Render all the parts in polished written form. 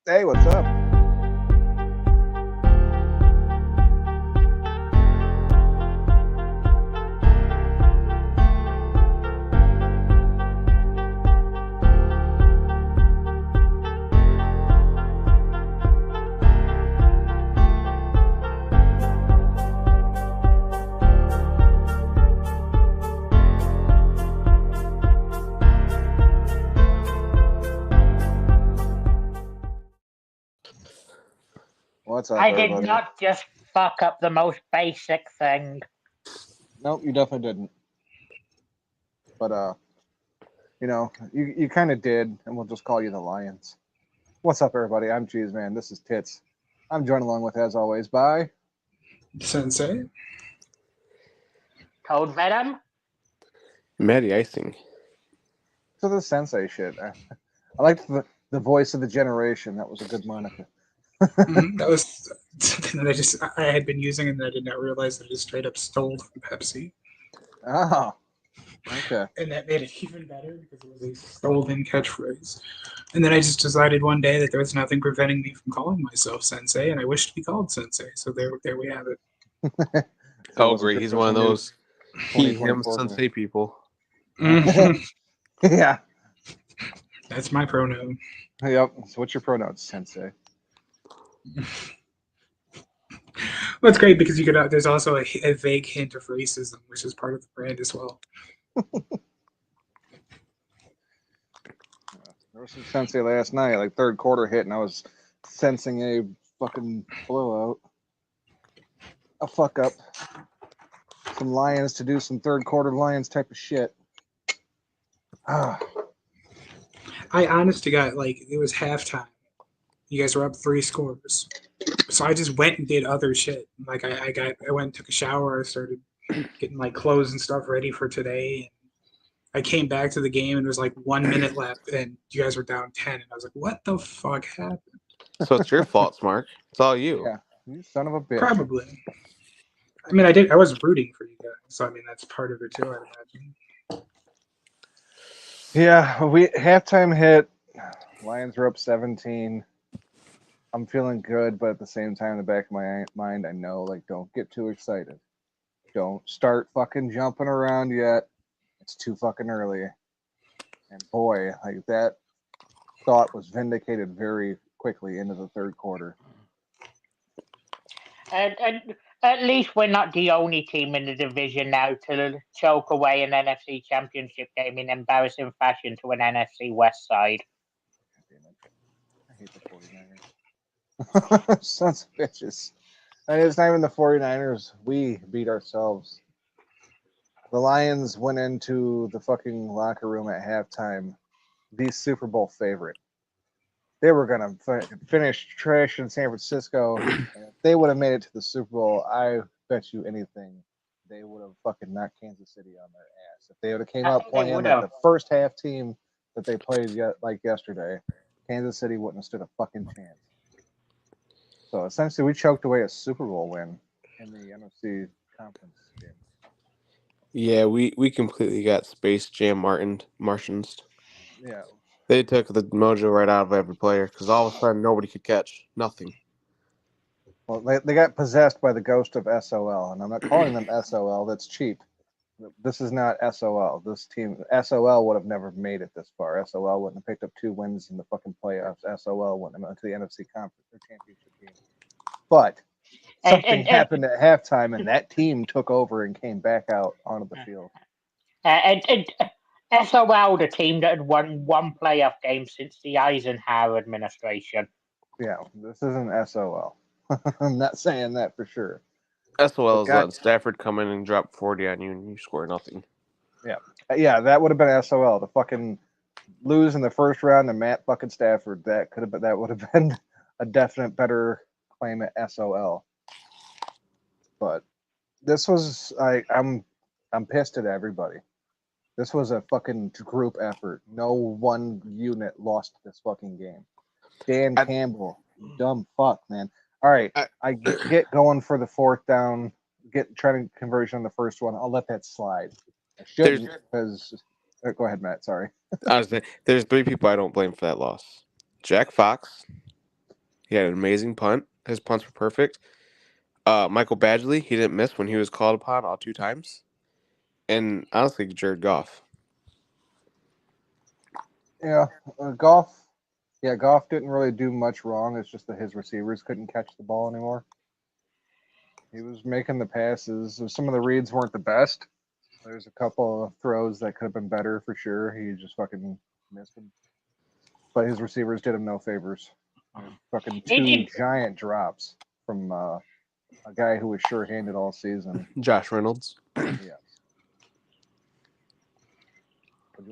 Hey, what's up? What's up, I did everybody? not just fuck up the most basic thing. Nope, you definitely didn't. But you kind of did, and we'll just call you the Lions. What's up, everybody? I'm Cheese Man. This is Tits. I'm joined along with, as always, by Sensei. Cold Venom? Matty Icing. so the Sensei shit. I liked the voice of the generation. That was a good moniker. That was something that I had been using, and I did not realize that it just straight up stole from Pepsi. Oh, okay. And that made it even better because it was a stolen catchphrase. And then I just decided one day that there was nothing preventing me from calling myself Sensei, and I wish to be called Sensei. So there we have it. Oh, great. He's one of those he, him, 2024 sensei people. Yeah. That's my pronoun. Yep. So what's your pronouns, Sensei? Well, it's great because there's also a vague hint of racism, which is part of the brand as well. There was some Sensei last night, like third quarter hit, and I was sensing a fucking blowout. A fuck up. Some Lions to do some third quarter Lions type of shit. Ah, I honest to God, like, it was halftime. You guys were up 3 scores. So I just went and did other shit. Like I went and took a shower. I started getting my clothes and stuff ready for today. And I came back to the game and there was like 1 minute left, and you guys were down 10. And I was like, "What the fuck happened?" So it's your fault, Mark. It's all you. yeah, you son of a bitch. Probably. I mean, I was rooting for you guys, so I mean that's part of it too. I imagine. Yeah, we halftime hit. Lions were up 17. I'm feeling good, but at the same time, in the back of my mind, I know, like, don't get too excited. Don't start fucking jumping around yet. It's too fucking early. And boy, like that thought was vindicated very quickly into the third quarter. And at least we're not the only team in the division now to choke away an NFC Championship game in embarrassing fashion to an NFC West side. I hate the 49ers. Sons of bitches. And it's not even the 49ers. We beat ourselves. The Lions went into the fucking locker room at halftime, the Super Bowl favorite. They were going to finish trash in San Francisco. And if they would have made it to the Super Bowl, I bet you anything they would have fucking knocked Kansas City on their ass. If they would have came out playing like the first half team that they played yesterday, Kansas City wouldn't have stood a fucking chance. So essentially, we choked away a Super Bowl win in the NFC conference game. Yeah, we completely got Space Jam Martians. Yeah. They took the mojo right out of every player because all of a sudden nobody could catch. Nothing. Well, they got possessed by the ghost of SOL, and I'm not calling them SOL. That's cheap. This is not SOL. This team, SOL would have never made it this far. SOL wouldn't have picked up 2 wins in the fucking playoffs. SOL wouldn't have went to the NFC conference or championship game. But something happened at halftime, and that team took over and came back out onto the field. SOL, the team that had won 1 playoff game since the Eisenhower administration. Yeah, this isn't SOL. I'm not saying that for sure. SOL is letting Stafford come in and drop 40 on you and you score nothing. Yeah, that would have been SOL. To fucking lose in the first round to Matt fucking Stafford, that would have been a definite better claim at SOL. But this was I'm pissed at everybody. This was a fucking group effort. No one unit lost this fucking game. Dan Campbell, dumb fuck, man. All right, I get going for the 4th down, trying to conversion on the first one. I'll let that slide. I shouldn't because. Go ahead, Matt. Sorry. Honestly, there's 3 people I don't blame for that loss: Jack Fox, He had an amazing punt. His punts were perfect. Michael Badgley, he didn't miss when he was called upon all 2 times. And honestly, Jared Goff. Yeah, Goff. Yeah, Goff didn't really do much wrong. It's just that his receivers couldn't catch the ball anymore. He was making the passes. Some of the reads weren't the best. There's a couple of throws that could have been better for sure. He just fucking missed them. But his receivers did him no favors. Fucking They 2 did. giant drops from a guy who was sure-handed all season. Josh Reynolds. Yes.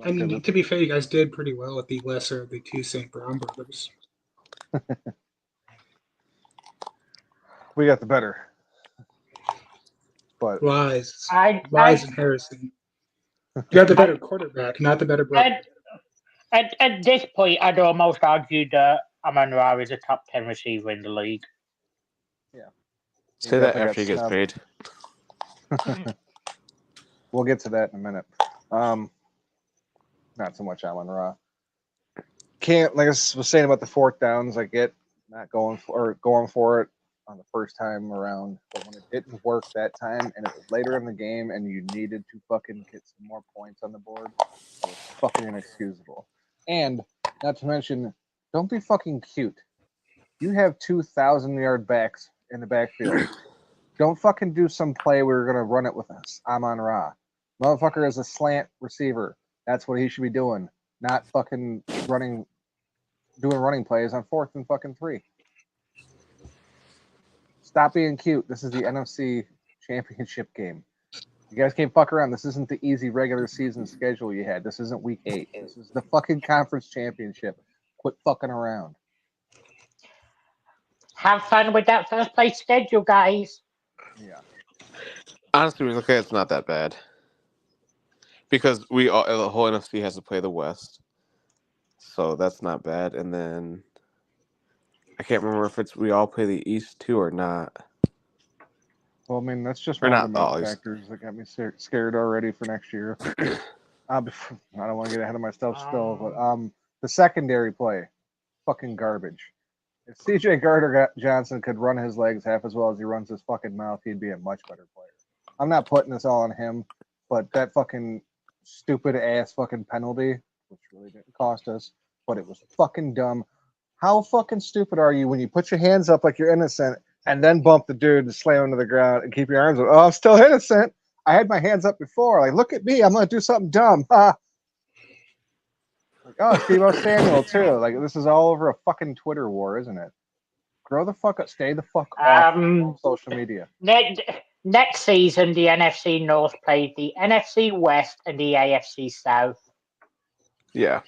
I mean, to be fair, you guys did pretty well with the lesser of the 2 St. Brown brothers. We got the better. But Lies. I Lies and Harrison. You have the better quarterback, not the better brother. at this point, I'd almost argue that Amon-Ra is a top 10 receiver in the league. Say that definitely after he got gets snubbed. paid. We'll get to that in a minute. Not so much Amon-Ra. Can't, like I was saying about the 4th downs, I get not going for it on the first time around, but when it didn't work that time and it was later in the game and you needed to fucking get some more points on the board, it was fucking inexcusable. And not to mention, don't be fucking cute. You have 2,000-yard backs in the backfield. Don't fucking do some play where you're gonna run it with us. Amon-Ra. Motherfucker is a slant receiver. That's what he should be doing. Not fucking doing running plays on 4th and fucking 3. Stop being cute. This is the NFC Championship game. You guys can't fuck around. This isn't the easy regular season schedule you had. This isn't week 8. This is the fucking conference championship. Quit fucking around. Have fun with that first place schedule, guys. Yeah. Honestly, when you look at it, it's not that bad. Because the whole NFC has to play the West. So that's not bad. And then I can't remember if we all play the East too or not. Well, I mean, that's just Or one of not the always. factors that got me scared already for next year. I don't want to get ahead of myself still, but the secondary play, fucking garbage. If CJ Gardner-Johnson could run his legs half as well as he runs his fucking mouth, he'd be a much better player. I'm not putting this all on him, but that fucking stupid ass fucking penalty, which really didn't cost us, but it was fucking dumb. How fucking stupid are you when you put your hands up like you're innocent and then bump the dude and slam him to the ground and keep your arms up? Oh, I'm still innocent. I had my hands up before. Like, look at me. I'm going to do something dumb. Like, oh, Steve Samuel, too. Like, this is all over a fucking Twitter war, isn't it? Grow the fuck up. Stay the fuck off social media. Next season, the NFC North played the NFC West and the AFC South. Yeah.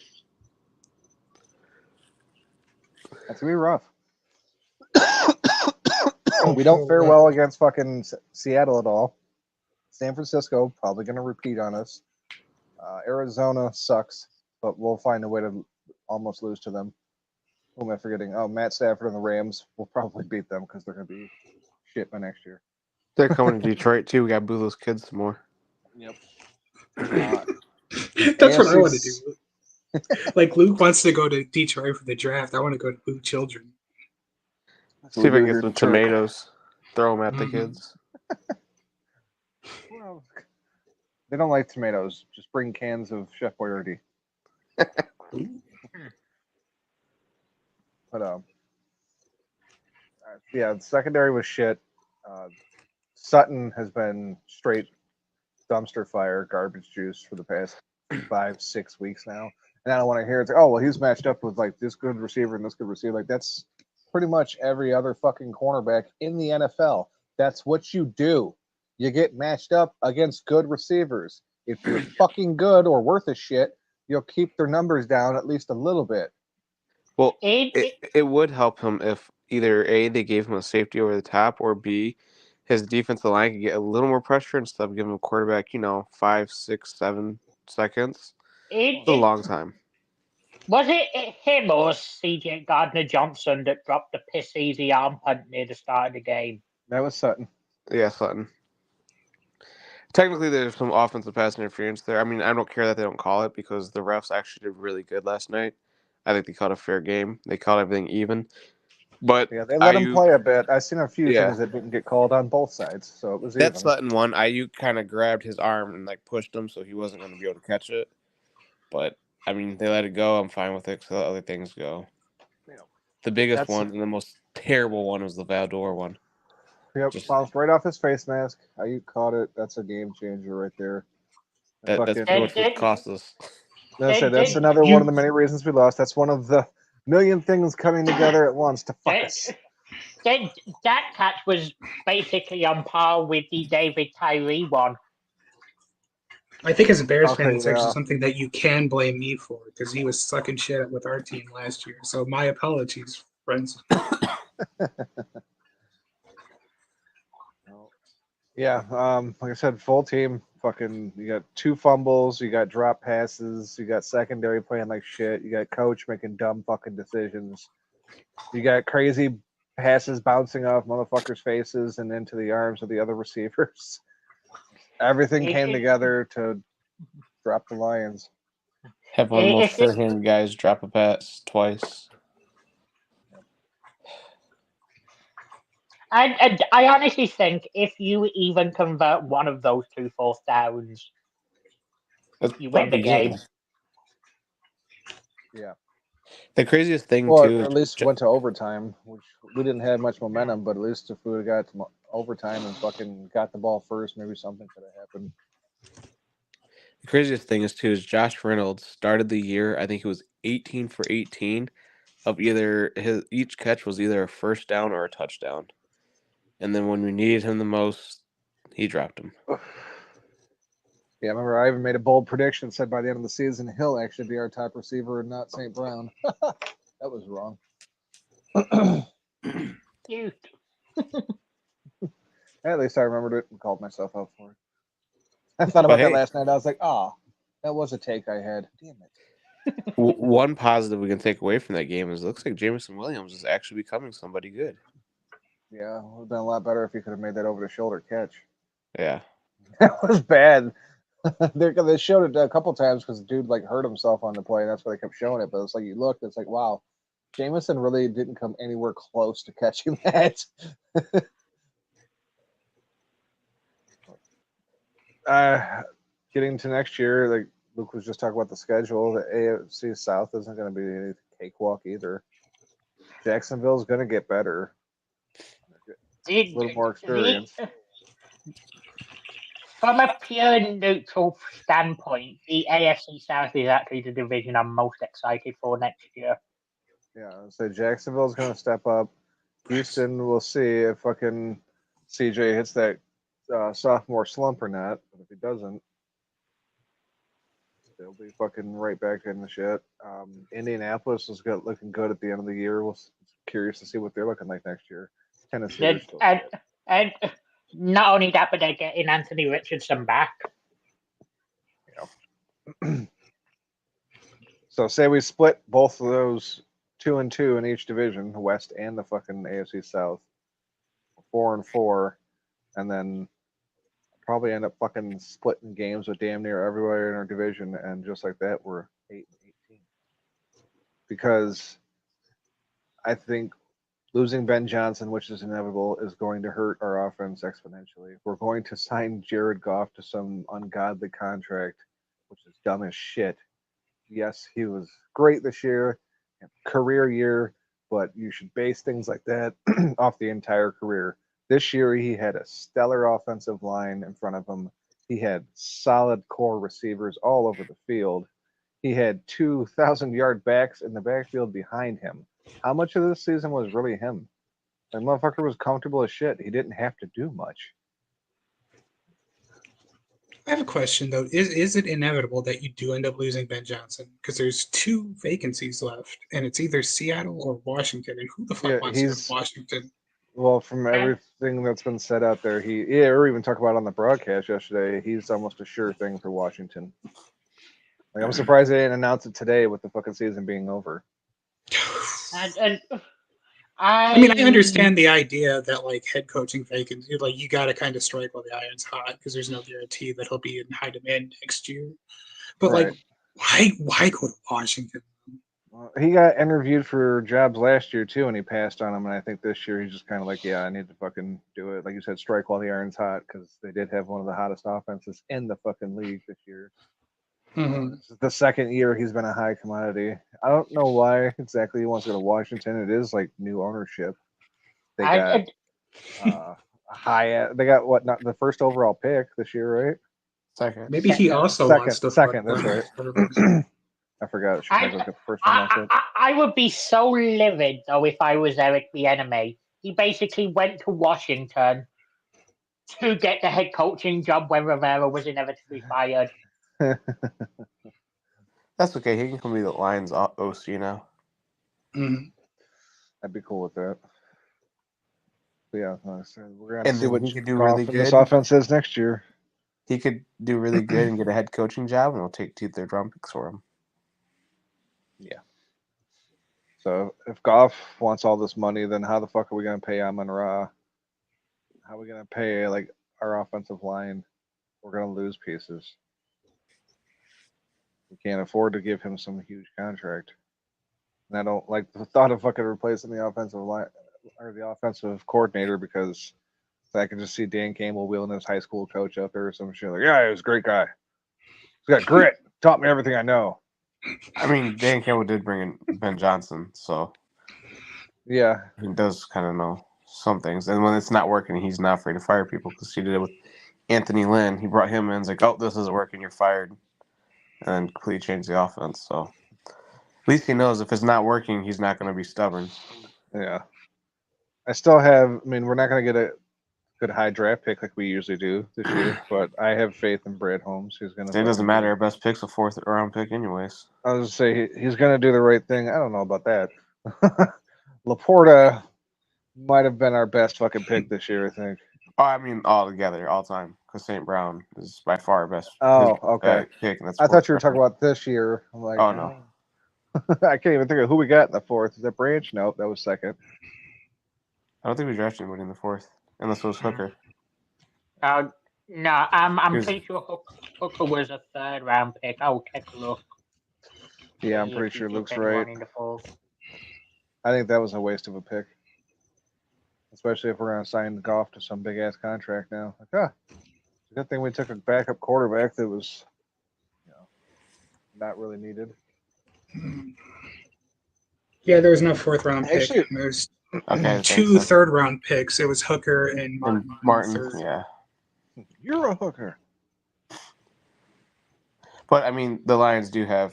That's going to be rough. We don't fare well against fucking Seattle at all. San Francisco, probably going to repeat on us. Arizona sucks, but we'll find a way to almost lose to them. Who am I forgetting? Oh, Matt Stafford and the Rams. We'll probably beat them because they're going to be shit by next year. They're coming to Detroit too. We got to boo those kids some more. Yep. That's what I want to do. Like, Luke wants to go to Detroit for the draft. I want to go to boo children. See if I can get some tomatoes. Throw them at the kids. Well, they don't like tomatoes. Just bring cans of Chef Boyardee. But yeah, the secondary was shit. Sutton has been straight dumpster fire, garbage juice for the past 5-6 weeks now, and I don't want to hear it's like, oh well, he's matched up with like this good receiver and this good receiver. Like that's pretty much every other fucking cornerback in the NFL. That's what you do. You get matched up against good receivers. If you're fucking good or worth a shit, you'll keep their numbers down at least a little bit. Well, it would help him if either A, they gave him a safety over the top, or B, his defensive line could get a little more pressure instead of giving him a quarterback, 5, 6, 7 seconds. It's a long time. Was it him or CJ Gardner-Johnson that dropped the piss easy arm punt near the start of the game? That was Sutton. Yeah, Sutton. Technically, there's some offensive pass interference there. I mean, I don't care that they don't call it because the refs actually did really good last night. I think they called a fair game. They called everything even. But Yeah, they let him Ayuk, play a bit. I've seen a few Yeah. things that didn't get called on both sides, so it was that even. Sutton one, Ayuk kind of grabbed his arm and like pushed him, so he wasn't going to be able to catch it. But I mean, they let it go. I'm fine with it because other things go. Yeah. The biggest That's- one and the most terrible one was the Valdor one. Yep, Just- bounced right off his face mask. Ayuk caught it. That's a game changer right there. And That's fucking- pretty much what cost us. that's another one of the many reasons we lost. That's one of the million things coming together at once to fuck us. That catch was basically on par with the David Tyree one. I think as a Bears Okay, fan, it's actually yeah. something that you can blame me for because he was sucking shit with our team last year. So my apologies, friends. Yeah, like I said, full team. Fucking, you got 2 fumbles, you got drop passes, you got secondary playing like shit, you got coach making dumb fucking decisions, you got crazy passes bouncing off motherfuckers' faces and into the arms of the other receivers. Everything came together to drop the Lions. Have one of the most If it- sure-handed guys drop a pass twice. I honestly think if you even convert one of those 2 fourth downs, you win the game. Yeah. The craziest thing Well, too, or at least went to overtime, which we didn't have much momentum, but at least if we would have got to overtime and fucking got the ball first, maybe something could have happened. the craziest thing is Josh Reynolds started the year. I think he was 18 for 18 of each catch was either a first down or a touchdown. And then when we needed him the most, he dropped him. Yeah, I remember I even made a bold prediction, said by the end of the season he'll actually be our top receiver and not St. Brown. That was wrong. Cute. At least I remembered it and called myself out for it. I thought about that last night. I was like, oh, that was a take I had. Damn it. One positive we can take away from that game is it looks like Jameson Williams is actually becoming somebody good. Yeah, it would have been a lot better if he could have made that over the shoulder catch. Yeah. That was bad. They showed it a couple times because the dude like hurt himself on the play, and that's why they kept showing it. But it's like you looked, it's like, wow, Jameson really didn't come anywhere close to catching that. Getting to next year, like Luke was just talking about the schedule, the AFC South isn't going to be any cakewalk either. Jacksonville's going to get better. A little more experience. From a pure neutral standpoint, the AFC South is actually the division I'm most excited for next year. Yeah, so Jacksonville's going to step up. Houston, we'll see if fucking CJ hits that sophomore slump or not. But if he doesn't, they'll be fucking right back in the shit. Indianapolis is looking good at the end of the year. We're curious to see what they're looking like next year. Tennessee. And not only that, but they're getting Anthony Richardson back. Yeah. So say we split both of those 2-2 in each division, the West and the fucking AFC South, 4-4, and then probably end up fucking splitting games with damn near everywhere in our division, and just like that, we're 8-18. Because I think losing Ben Johnson, which is inevitable, is going to hurt our offense exponentially. We're going to sign Jared Goff to some ungodly contract, which is dumb as shit. Yes, he was great this year, career year, but you should base things like that off the entire career. This year, he had a stellar offensive line in front of him. He had solid core receivers all over the field. He had 2,000-yard backs in the backfield behind him. How much of this season was really him? That motherfucker was comfortable as shit. He didn't have to do much. I have a question though. Is it inevitable that you do end up losing Ben Johnson? Because there's 2 vacancies left, and it's either Seattle or Washington. And who the fuck wants to go to Washington? Well, from everything that's been said out there, or even talk about on the broadcast yesterday, he's almost a sure thing for Washington. Like, I'm surprised they didn't announce it today with the fucking season being over. I mean, I understand the idea that like head coaching vacancy, like you got to kind of strike while the iron's hot because there's no guarantee that he'll be in high demand next year. But Right. like, why go to Washington? He got interviewed for jobs last year too, and he passed on them. And I think this year he's just kind of like, yeah, I need to fucking do it. Like you said, strike while the iron's hot, because they did have one of the hottest offenses in the fucking league this year. This is the second year he's been a high commodity. I don't know why exactly he wants to go to Washington. It is like new ownership. They got They got what? Not the first overall pick this year, right? Second. Maybe he also wants to second. That's right. I forgot. Chicago got the first one also. I would be so livid though if I was Eric Bieniemy. He basically went to Washington to get the head coaching job when Rivera was inevitably fired. That's okay. He can come be the Lions OC now. I'd be cool with that. But yeah, we're gonna And see what he could do really good. This offense is next year. He could do really good and get a head coaching job, and we'll take 2 third-round picks for him. Yeah. So if Goff wants all this money, then how the fuck are we gonna pay Amon-Ra? How are we gonna pay like our offensive line? We're gonna lose pieces. We can't afford to give him some huge contract. And I don't like the thought of fucking replacing the offensive line or the offensive coordinator, because I can just see Dan Campbell wheeling his high school coach up there or some shit like, yeah, he was a great guy. He's got grit. Taught me everything I know. I mean, Dan Campbell did bring in Ben Johnson, so yeah, he does kind of know some things. And when it's not working, he's not afraid to fire people, because he did it with Anthony Lynn. He brought him in, it's like, oh, this isn't working, you're fired, and then completely changed the offense. So at least he knows if it's not working, he's not going to be stubborn. Yeah. I still have, I mean, we're not going to get a good high draft pick like we usually do this year, but I have faith in Brad Holmes. He's going to. It doesn't matter. Our best pick's a 4th round pick, anyways. I was going to say he's going to do the right thing. I don't know about that. Laporta might have been our best fucking pick this year, I think. Oh, I mean, all together, all time, because St. Brown is by far our best. Oh, okay. Pick, and that's I thought you were talking about this year. I'm like, oh no. I can't even think of who we got in the 4th. Is that Branch? Nope, that was second. I don't think we drafted anybody in the 4th, unless it was Hooker. No, I'm pretty sure Hooker was a 3rd round pick. I'll take a look. Yeah, I'm pretty sure Luke's right. I think that was a waste of a pick, especially if we're going to sign Goff to some big ass contract now. Like, it's a good thing we took a backup quarterback that was, not really needed. Yeah, there was no 4th round pick. Actually, There's 2 3rd round picks. It was Hooker and Martin. Yeah. You're a hooker. But I mean, the Lions do have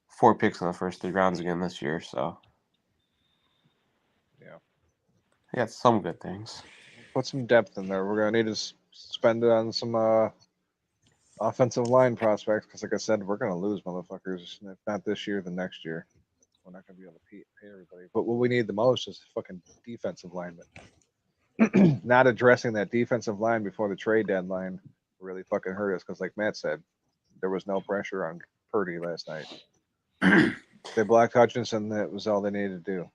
4 picks in the first 3 rounds again this year, so yeah, they got some good things. Put some depth in there. We're gonna need to spend it on some offensive line prospects, because, like I said, we're gonna lose motherfuckers. If not this year, then next year. We're not gonna be able to pay everybody. But what we need the most is fucking defensive linemen. Not addressing that defensive line before the trade deadline really fucking hurt us, because, like Matt said, there was no pressure on Purdy last night. They blocked Hutchinson. That was all they needed to do.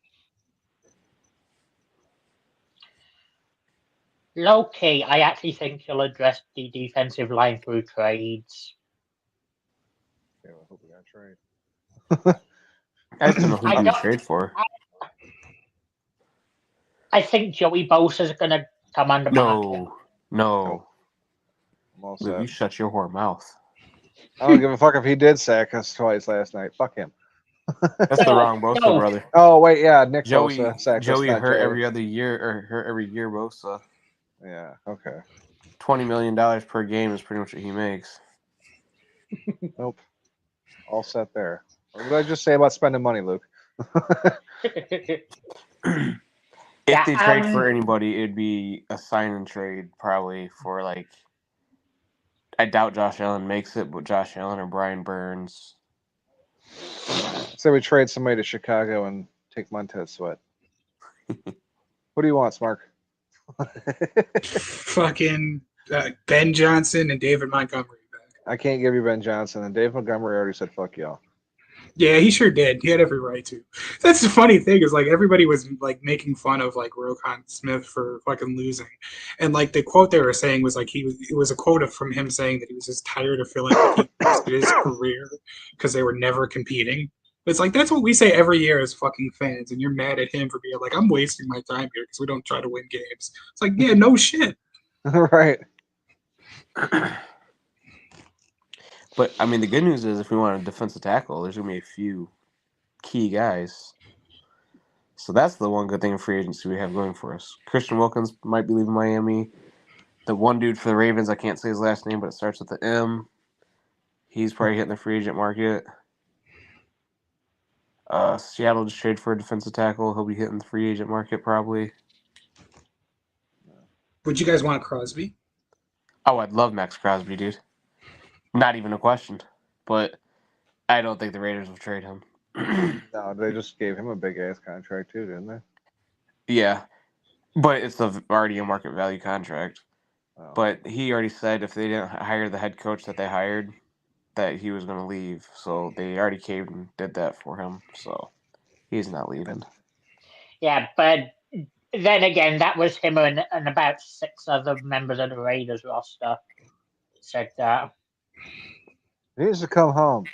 Low-key, I actually think he'll address the defensive line through trades. Yeah, I hope we got a trade. I just don't know who you trade for. I think Joey Bosa's going to come on the market. No. Luke, you shut your whore mouth. I don't give a fuck if he did sack us twice last night. Fuck him. That's the wrong Bosa, brother. Oh, wait, yeah. Nick Joey Bosa sacked Joey us, hurt every other year, or hurt every year, Bosa. Yeah, okay. $20 million per game is pretty much what he makes. Nope. All set there. What did I just say about spending money, Luke? If they trade for anybody, it'd be a sign and trade, probably for like. I doubt Josh Allen makes it, but Josh Allen or Brian Burns. So we trade somebody to Chicago and take Montez Sweat. What do you want, Smark? Fucking Ben Johnson and David Montgomery back. I can't give you Ben Johnson, and Dave Montgomery already said fuck y'all. Yeah, he sure did. He had every right to. That's the funny thing is, like, everybody was like making fun of like Roquan Smith for fucking losing, and like the quote they were saying was like it was a quote from him saying that he was just tired of feeling like he wasted his career because they were never competing. It's like that's what we say every year as fucking fans, and you're mad at him for being like, I'm wasting my time here because we don't try to win games. It's like, yeah, no shit. Right. But I mean, the good news is if we want a defensive tackle, there's gonna be a few key guys. So that's the one good thing in free agency we have going for us. Christian Wilkins might be leaving Miami. The one dude for the Ravens, I can't say his last name, but it starts with the M. He's probably hitting the free agent market. Seattle just traded for a defensive tackle. He'll be hitting the free agent market probably. Would you guys want Crosby? Oh, I'd love Max Crosby, dude. Not even a question. But I don't think the Raiders will trade him. No, they just gave him a big ass contract too, didn't they? Yeah. But it's already a market value contract. Oh. But he already said if they didn't hire the head coach that they hired, that he was going to leave. So they already caved and did that for him. So he's not leaving. Yeah, but then again, that was him and about 6 other members of the Raiders roster said that. He needs to come home.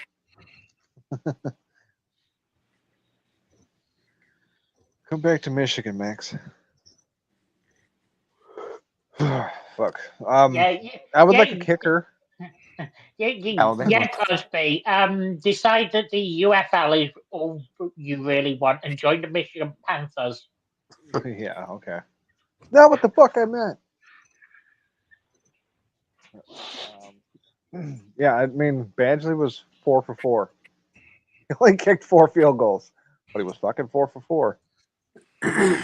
Come back to Michigan, Max. Fuck. I would like a kicker. Alabama. Crosby. Decide that the UFL is all you really want and join the Michigan Panthers. Yeah, okay. Not what the fuck I meant. Yeah, I mean, Badgley was 4 for 4. He only kicked 4 field goals, but he was fucking 4 for 4. And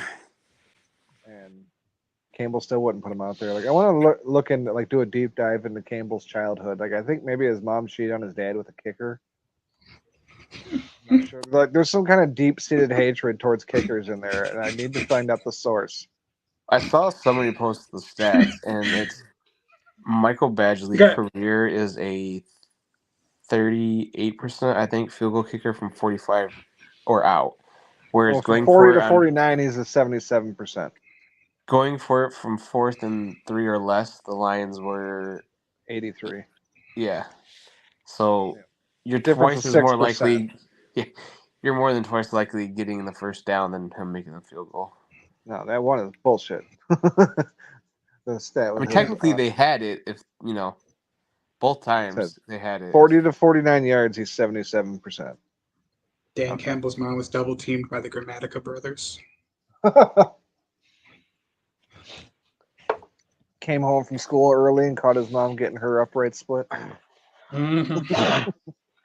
Campbell still wouldn't put him out there. Like, I want to look into, like, do a deep dive into Campbell's childhood. Like, I think maybe his mom cheated on his dad with a kicker. I'm not sure. Like, there's some kind of deep-seated hatred towards kickers in there, and I need to find out the source. I saw somebody post the stats, and it's Michael Badgley's career is a 38%, I think, field goal kicker from 45 or out. Whereas from 40 to 49, he's a 77%. Going for it from 4th and 3 or less, the Lions were 83. Yeah. So you're Difference twice as 6%. more likely. Yeah, you're more than twice likely getting the first down than him making the field goal. No, that one is bullshit. The stat was I mean, technically they had it. If both times they had it. 40 to 49 yards, he's 77%. Dan Campbell's mom was double teamed by the Grammatica brothers. Came home from school early and caught his mom getting her upright split. I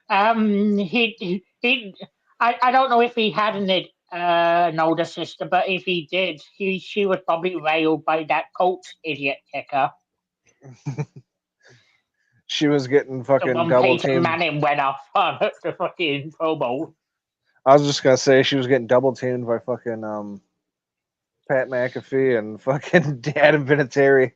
don't know if he had an older sister, but if he did, she was probably railed by that Colts idiot kicker. She was getting fucking double teamed. Manning went off on the fucking Pro Bowl. I was just gonna say she was getting double teamed by fucking Pat McAfee and fucking Adam Vinatieri.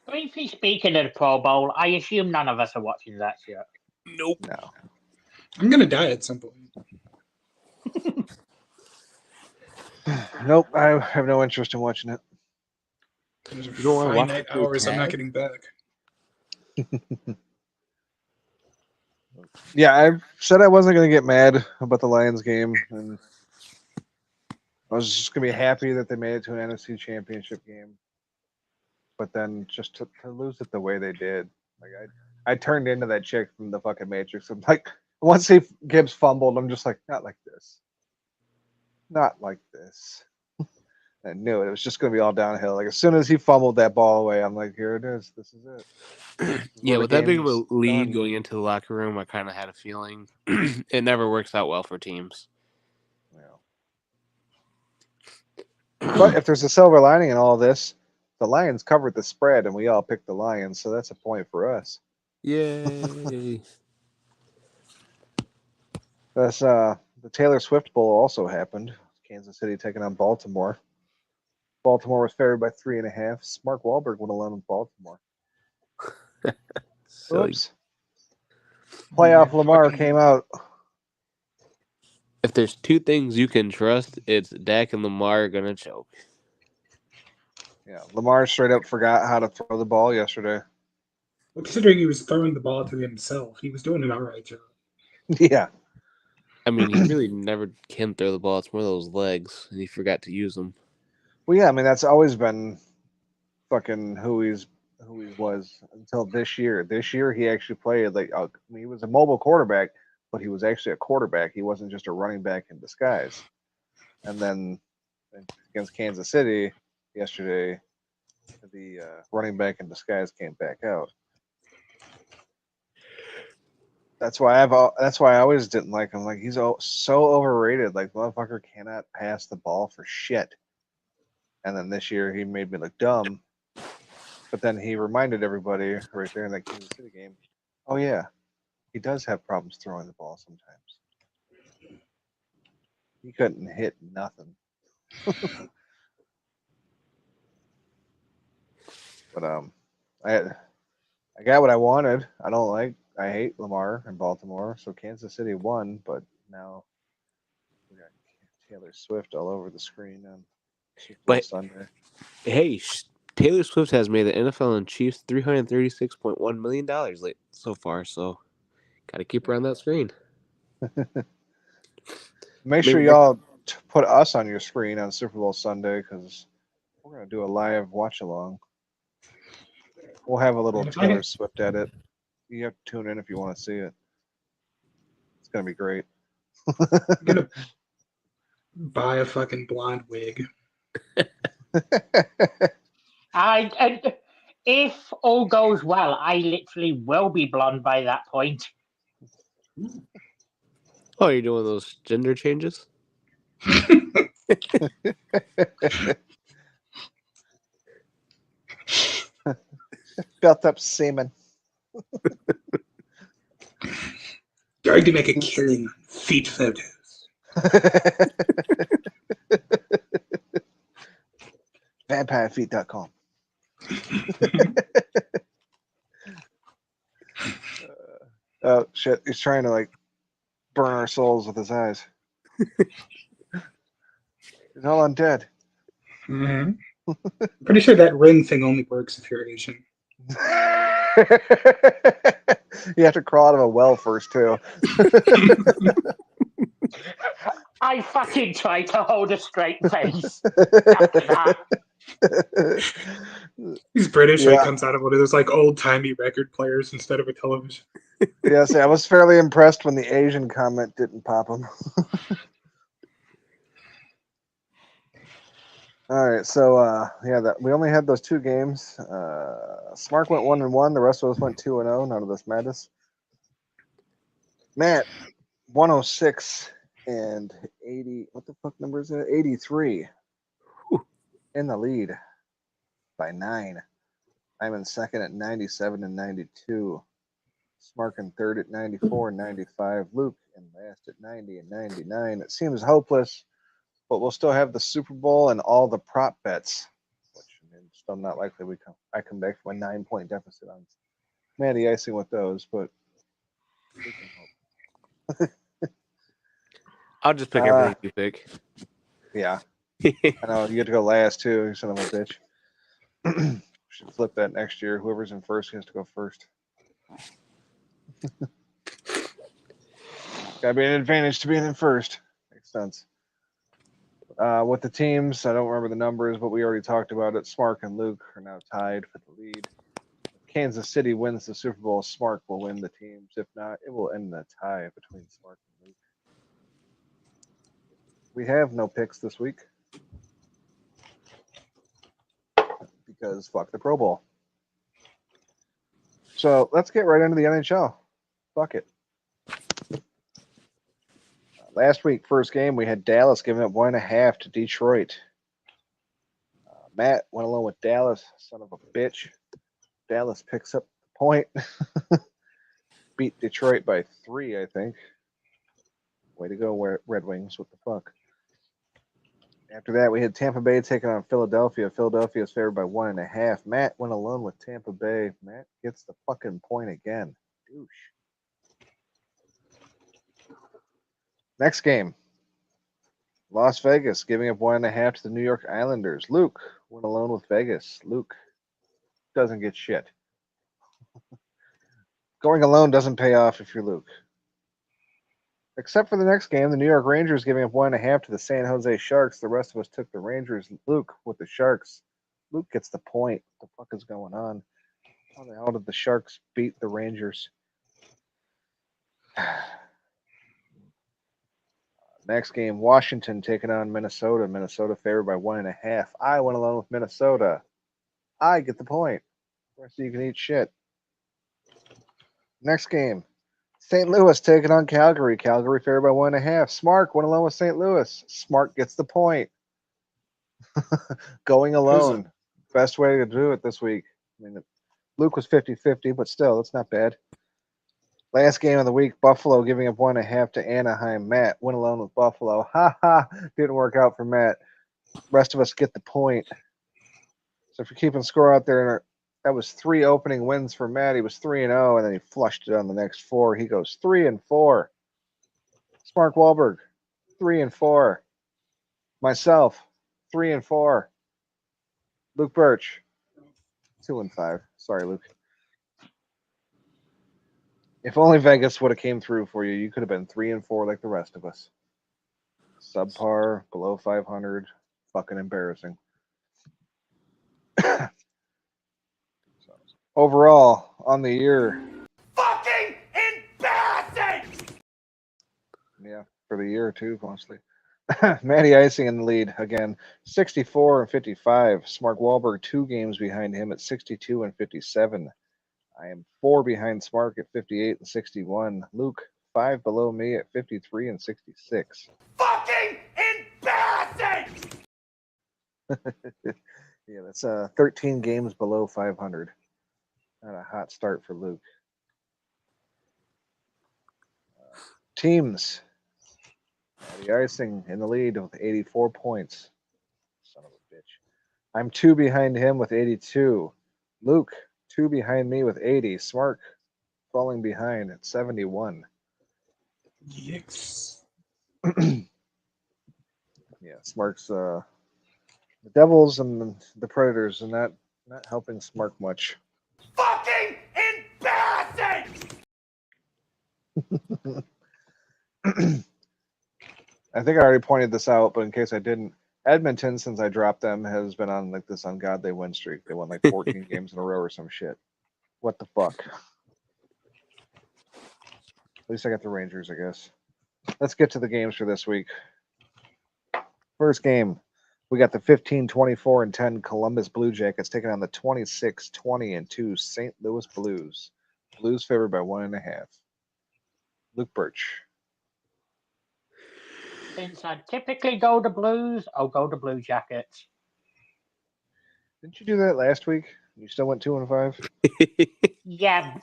Briefly speaking of the Pro Bowl, I assume none of us are watching that shit. Nope. No. I'm gonna die at some point. Nope, I have no interest in watching it. There's a finite hours I'm not getting back. Yeah, I said I wasn't going to get mad about the Lions game, and I was just going to be happy that they made it to an NFC Championship game. But then just to lose it the way they did, like I turned into that chick from the fucking Matrix. I'm like, once Gibbs fumbled, I'm just like, not like this. Not like this. I knew it. It was just going to be all downhill. Like, as soon as he fumbled that ball away, I'm like, here it is. This is it. Yeah, with that big of a lead going into the locker room, I kind of had a feeling it never works out well for teams. Yeah. But if there's a silver lining in all this, the Lions covered the spread, and we all picked the Lions, so that's a point for us. Yay! That's the Taylor Swift Bowl also happened. Kansas City taking on Baltimore. Baltimore was favored by 3.5. Mark Wahlberg went alone with Baltimore. Oops. Playoff Lamar came out. If there's two things you can trust, it's Dak and Lamar are gonna choke. Yeah, Lamar straight up forgot how to throw the ball yesterday. Well, considering he was throwing the ball to himself, he was doing an all right job. Yeah. I mean, he really never can throw the ball. It's more of those legs, and he forgot to use them. Well, yeah. I mean, that's always been fucking who he was until this year. This year, he actually played like he was a mobile quarterback, but he was actually a quarterback. He wasn't just a running back in disguise. And then against Kansas City yesterday, the running back in disguise came back out. That's why I always didn't like him. Like, he's so overrated. Like, motherfucker cannot pass the ball for shit. And then this year he made me look dumb. But then he reminded everybody right there in that Kansas City game, oh yeah, he does have problems throwing the ball sometimes. He couldn't hit nothing. But I got what I wanted. I hate Lamar in Baltimore, so Kansas City won, but now we got Taylor Swift all over the screen on Super Bowl Sunday. Hey, Taylor Swift has made the NFL and Chiefs $336.1 million late so far, so got to keep her on that screen. Make sure y'all put us on your screen on Super Bowl Sunday, because we're going to do a live watch along. We'll have a little Taylor Swift edit. You have to tune in if you want to see it. It's going to be great. I'm going to buy a fucking blonde wig. If all goes well, I literally will be blonde by that point. Oh, you're doing those gender changes? Built up semen. Trying to make a killing on feet photos. VampireFeet.com. Oh shit! He's trying to like burn our souls with his eyes. He's all undead. Mm-hmm. Pretty sure that ring thing only works if you're Asian. You have to crawl out of a well first, too. I fucking tried to hold a straight face after that. He's British, so he comes out of one of those like old-timey record players instead of a television. Yes, I was fairly impressed when the Asian comment didn't pop him. All right, so we only had those two games. Smark went 1-1. The rest of us went 2-0. None of this madness. Matt, 106 and 80. What the fuck number is it? 83 in the lead by 9. I'm in second at 97 and 92. Smark in third at 94 and 95. Luke in last at 90 and 99. It seems hopeless, but we'll still have the Super Bowl and all the prop bets, which is still not likely I come back from a 9-point deficit on Matty icing with those, but we can hope. I'll just pick everything you pick. Yeah. I know, you get to go last too, you son of a bitch. Should flip that next year. Whoever's in first has to go first. Gotta be an advantage to being in first. Makes sense. With the teams, I don't remember the numbers, but we already talked about it. Smark and Luke are now tied for the lead. If Kansas City wins the Super Bowl, Smark will win the teams. If not, it will end in a tie between Smark and Luke. We have no picks this week because fuck the Pro Bowl. So let's get right into the NHL. Fuck it. Last week, first game, we had Dallas giving up 1.5 to Detroit. Matt went along with Dallas, son of a bitch. Dallas picks up the point. Beat Detroit by 3, I think. Way to go, Red Wings. What the fuck? After that, we had Tampa Bay taking on Philadelphia. Philadelphia is favored by 1.5. Matt went alone with Tampa Bay. Matt gets the fucking point again. Douche. Next game. Las Vegas giving up 1.5 to the New York Islanders. Luke went alone with Vegas. Luke doesn't get shit. Going alone doesn't pay off if you're Luke. Except for the next game, the New York Rangers giving up 1.5 to the San Jose Sharks. The rest of us took the Rangers. Luke with the Sharks. Luke gets the point. What the fuck is going on? How the hell did the Sharks beat the Rangers? Next game, Washington taking on Minnesota. Minnesota favored by 1.5. I went alone with Minnesota. I get the point. The rest of you can eat shit. Next game, St. Louis taking on Calgary. Calgary favored by 1.5. Smart went alone with St. Louis. Smart gets the point. Going alone. Best way to do it this week. I mean, Luke was 50-50, but still, it's not bad. Last game of the week, Buffalo giving up 1.5 to Anaheim. Matt went alone with Buffalo. Ha ha. Didn't work out for Matt. Rest of us get the point. So if you're keeping score out there, that was 3 opening wins for Matt. He was 3-0, and then he flushed it on the next 4. He goes 3-4. Mark Wahlberg, 3-4. Myself, 3-4. Luke Birch, 2-5. Sorry, Luke. If only Vegas would have came through for you, you could have been 3-4 like the rest of us. Subpar, below 500, fucking embarrassing. So, overall, on the year, Fucking embarrassing! Yeah, for the year too, mostly. Matty Icing in the lead again, 64-55. Mark Wahlberg 2 games behind him at 62-57. I am 4 behind Smark at 58-61. Luke 5 below me at 53-66. Fucking embarrassing! Yeah, that's 13 games below 500. Not a hot start for Luke. Teams. Matty Icing in the lead with 84 points. Son of a bitch. I'm 2 behind him with 82. Luke, 2 behind me with 80. Smart falling behind at 71. Yikes. Yeah, Smart's the Devils and the Predators are not helping Smart much. Fucking embarrassing! I think I already pointed this out, but in case I didn't, Edmonton, since I dropped them, has been on like this ungodly win streak. They won like 14 games in a row or some shit. What the fuck? At least I got the Rangers, I guess. Let's get to the games for this week. First game, we got the 15-24-10 Columbus Blue Jackets taking on the 26-20-2 St. Louis Blues. Blues favored by 1.5. Luke Birch. Since I typically go to Blues, I'll go to Blue Jackets. Didn't you do that last week? You still went 2-5? Yeah,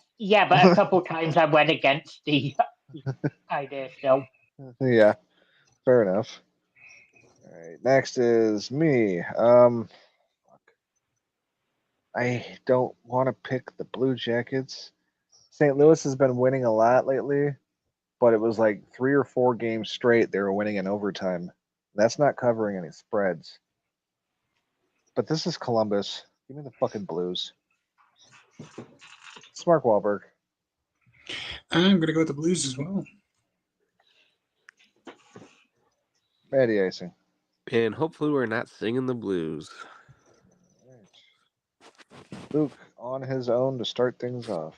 but a couple times I went against the idea still. Yeah, fair enough. All right, next is me. I don't want to pick the Blue Jackets. St. Louis has been winning a lot lately, but it was like 3 or 4 games straight they were winning in overtime. That's not covering any spreads. But this is Columbus. Give me the fucking Blues. It's Mark Wahlberg. I'm going to go with the Blues as well. Matty Icing. And hopefully we're not singing the blues. All right. Luke on his own to start things off.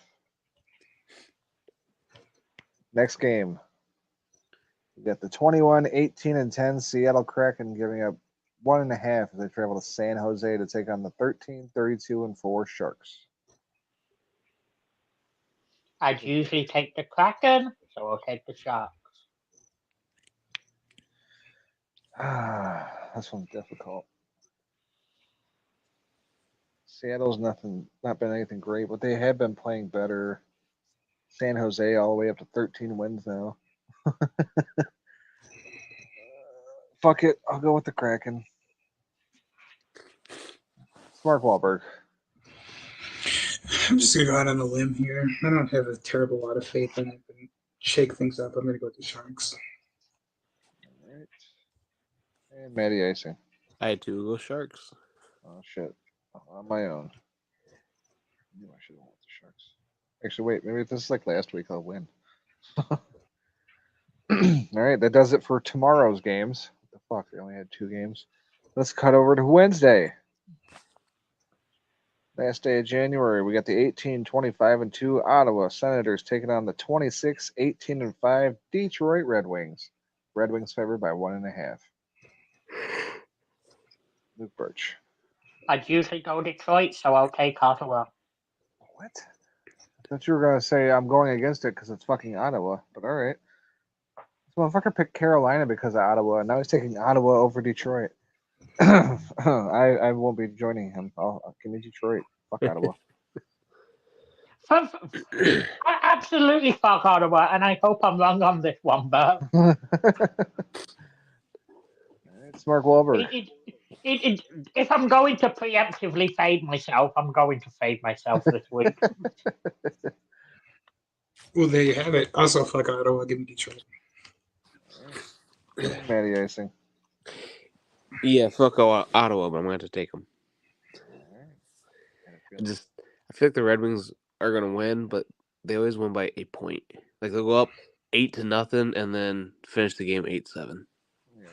Next game. We got the 21-18-10 Seattle Kraken giving up 1.5 as they travel to San Jose to take on the 13-32-4 Sharks. I'd usually take the Kraken, so I'll take the Sharks. This one's difficult. Seattle's not been anything great, but they have been playing better. San Jose all the way up to 13 wins now. Fuck it, I'll go with the Kraken. It's Mark Wahlberg. I'm just going to go out on a limb here. I don't have a terrible lot of faith in it and shake things up. I'm going to go with the Sharks. All right. And Matty Icing. I had to go Sharks. Oh shit. On my own. I knew I should have went with the Sharks. Actually, wait, maybe this is like last week. I'll win. All right, that does it for tomorrow's games. What the fuck? They only had 2 games. Let's cut over to Wednesday. Last day of January, we got the 18-25-2 Ottawa Senators taking on the 26-18-5 Detroit Red Wings. Red Wings favored by 1.5. Luke Birch. I'd usually go Detroit, so I'll take Ottawa. What? I thought you were gonna say I'm going against it because it's fucking Ottawa, but all right. This motherfucker picked Carolina because of Ottawa, and now he's taking Ottawa over Detroit. I won't be joining him. I'll give me Detroit. Fuck Ottawa. I absolutely fuck Ottawa, and I hope I'm wrong on this one, but It's Mark Wahlberg. if I'm going to preemptively fade myself, I'm going to fade myself this week. Well, there you have it. Also, fuck Ottawa. Give me Detroit. Matty Icing. Yeah, fuck Ottawa, but I'm going to have to take them. I feel like the Red Wings are going to win, but they always win by a point. Like they'll go up 8-0 and then finish the game 8-7. Yeah.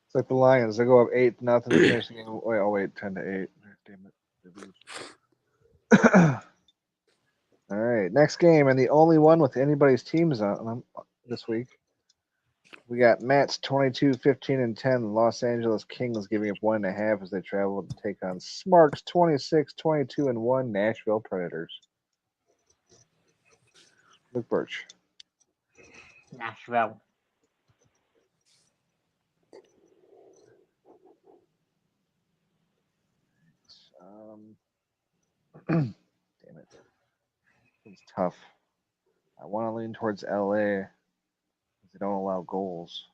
It's like the Lions. They go up 8-0 to finish the game. Oh wait, 10-8. Damn it. All right, next game, and the only one with anybody's teams on this week. We got Matt's 22-15-10 Los Angeles Kings giving up 1.5 as they travel to take on Smark's 26-22-1 Nashville Predators. Luke Birch. Nashville. Damn it. It's tough. I want to lean towards LA. They don't allow goals,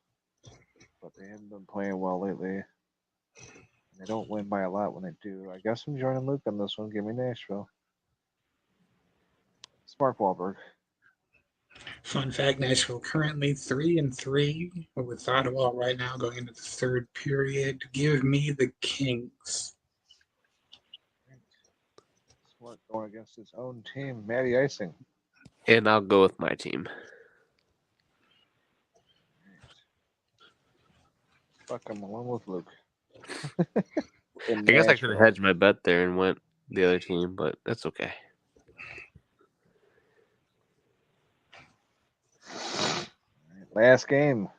but they haven't been playing well lately. And they don't win by a lot when they do. I guess I'm joining Luke on this one. Give me Nashville. Mark Wahlberg. Fun fact: Nashville currently 3-3, but with Ottawa right now going into the third period. Give me the Kings. Smart going against his own team, Matty Icing. And I'll go with my team. Fuck, I'm along with Luke. I guess I could have hedged my bet there and went the other team, but that's okay. Last game.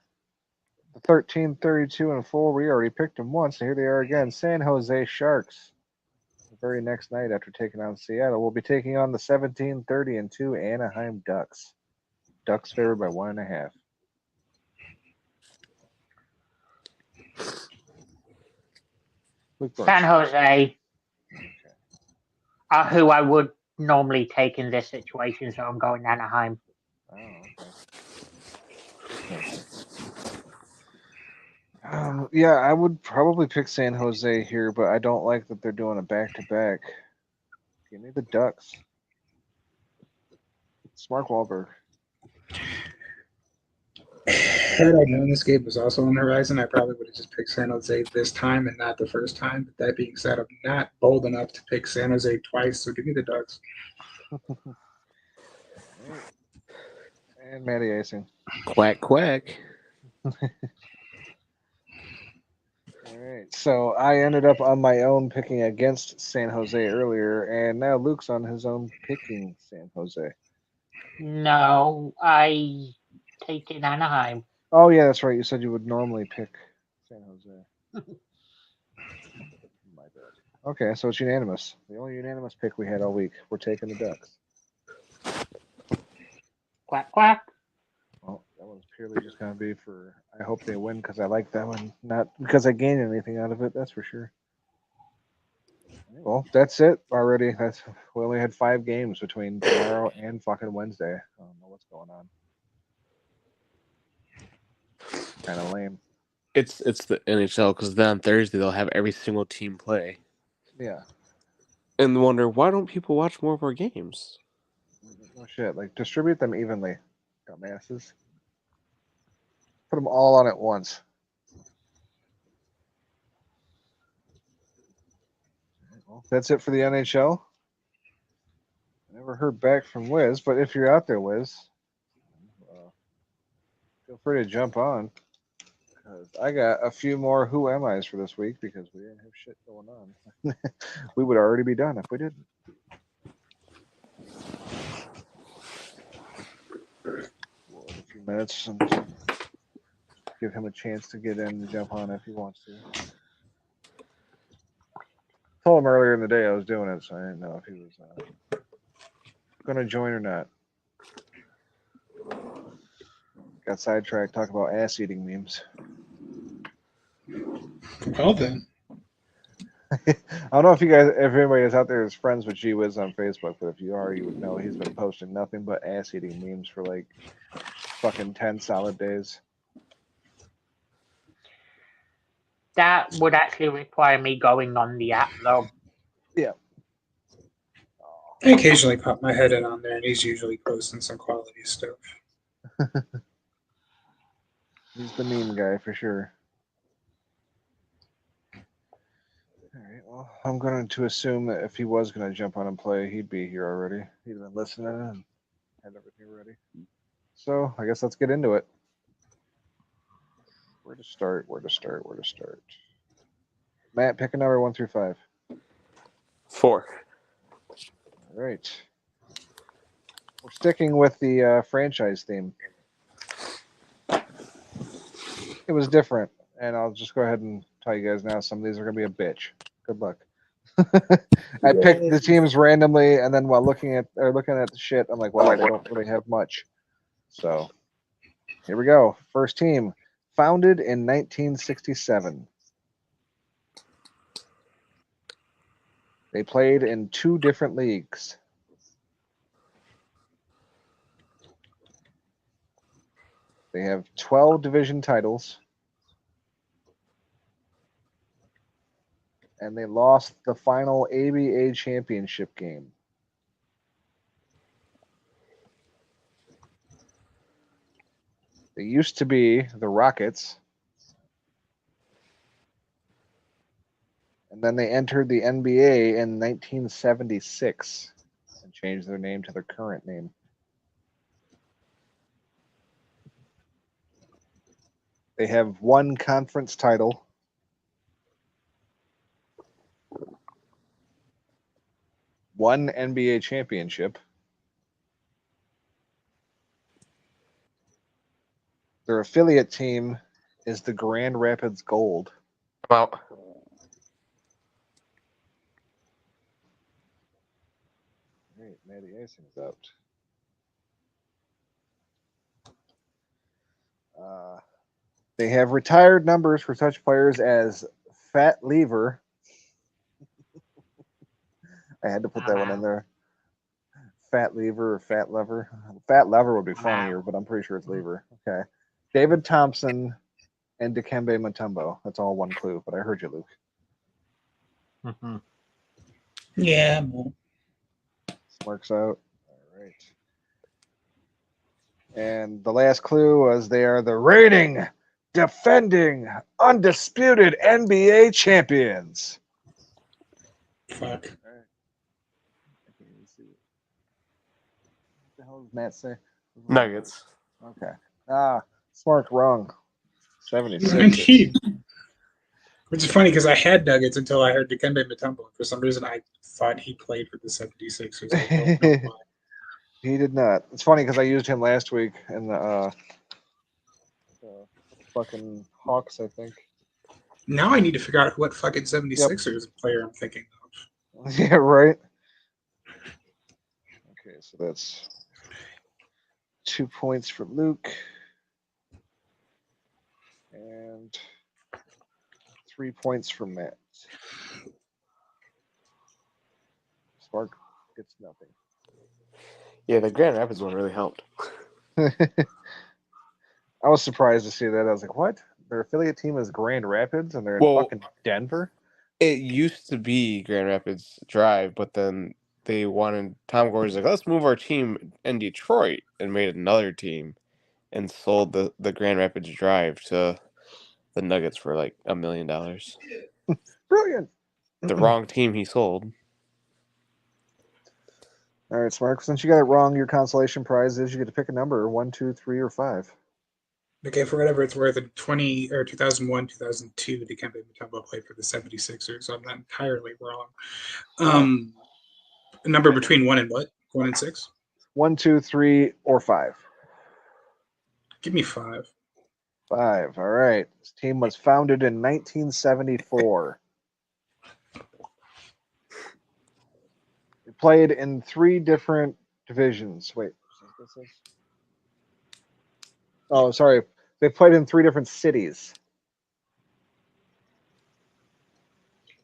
The 13-32-4. We already picked them once, so here they are again. San Jose Sharks. The very next night after taking on Seattle, we'll be taking on the 17-30-2 Anaheim Ducks. Ducks favored by 1.5. San Jose are who I would normally take in this situation, so I'm going Anaheim. Oh, okay. Yeah, I would probably pick San Jose here, but I don't like that they're doing a back-to-back. Give me the Ducks. It's Mark Wahlberg. Had I known this game was also on the horizon, I probably would have just picked San Jose this time and not the first time. But that being said, I'm not bold enough to pick San Jose twice, so give me the Ducks. And Matty Icing. Quack, quack. All right, so I ended up on my own picking against San Jose earlier, and now Luke's on his own picking San Jose. No, I take in Anaheim. Oh, yeah, that's right. You said you would normally pick San Jose. My bad. Okay, so it's unanimous. The only unanimous pick we had all week. We're taking the Ducks. Quack, quack. Well, that one's purely just going to be for, I hope they win because I like that one, not because I gain anything out of it, that's for sure. Well, that's it already. We only had 5 games between tomorrow and fucking Wednesday. I don't know what's going on. Kind of lame. It's the NHL because then on Thursday they'll have every single team play. Yeah. And wonder why don't people watch more of our games? No shit. Like distribute them evenly, dumbasses. Put them all on at once. Well, that's it for the NHL. Never heard back from Wiz, but if you're out there, Wiz, feel free to jump on. Because I got a few more Who Am I's for this week because we didn't have shit going on. We would already be done if we didn't. We'll wait a few minutes and give him a chance to get in and jump on if he wants to. Told him earlier in the day I was doing it, so I didn't know if he was going to join or not. Got sidetracked talking about ass eating memes. Well then. I don't know if anybody is out there is friends with G Wiz on Facebook, but if you are, you would know he's been posting nothing but ass eating memes for like fucking 10 solid days. That would actually require me going on the app, though. Yeah. I occasionally pop my head in on there, and he's usually posting some quality stuff. He's the meme guy for sure. All right, well, I'm going to assume that if he was going to jump on and play, he'd be here already. He'd been listening and had everything ready. So I guess let's get into it. Where to start? Matt, pick a number 1 through 5. 4. All right. We're sticking with the franchise theme. It was different, and I'll just go ahead and tell you guys now. Some of these are going to be a bitch. Good luck. I picked the teams randomly, and then while looking at the shit, I'm like, well, I don't really have much. So here we go. First team, founded in 1967. They played in 2 different leagues. They have 12 division titles. And they lost the final ABA championship game. They used to be the Rockets. And then they entered the NBA in 1976 and changed their name to their current name. They have 1 conference title. One NBA championship. Their affiliate team is the Grand Rapids Gold. I'm out. Great, Maddie Icing's out. They have retired numbers for such players as Fat Lever. I had to put that one in there. Fat Lever or Fat Lever. Fat Lever would be funnier, but I'm pretty sure it's Lever. Okay. David Thompson and Dikembe Mutombo. That's all one clue, but I heard you, Luke. Mm-hmm. Yeah. Well, Works out. All right. And the last clue was they are the reigning, defending, undisputed NBA champions. fuck. All right. Okay, let's see. What the hell does Matt say? Nuggets. Okay. Smart wrong. 76. Indeed. Which is funny because I had Nuggets until I heard Dikembe Mutombo. For some reason, I thought he played for the 76ers. I don't know why. He did not. It's funny because I used him last week in the fucking Hawks, I think. Now I need to figure out what fucking 76ers player I'm thinking of. Yeah, right. Okay, so that's 2 points for Luke. And 3 points for Matt. Spark gets nothing. Yeah, the Grand Rapids one really helped. I was surprised to see that. I was like, what? Their affiliate team is Grand Rapids and they're in fucking Denver? It used to be Grand Rapids Drive, but then they wanted Tom Gordon's like, let's move our team in Detroit and made another team and sold the Grand Rapids Drive to the Nuggets for like $1 million. Brilliant. The wrong team he sold. All right, Smark. Since you got it wrong, your consolation prize is you get to pick a number: 1, 2, 3, or 5. Okay, for whatever it's worth, in 2001, 2002, Dikembe Mutombo played for the 76ers, so I'm not entirely wrong. A number between 1 and what? 1 and 6? 1, 2, 3, or 5. Give me 5. 5. All right. This team was founded in 1974. They played in 3 different divisions. Wait. Oh, sorry. They played in 3 different cities.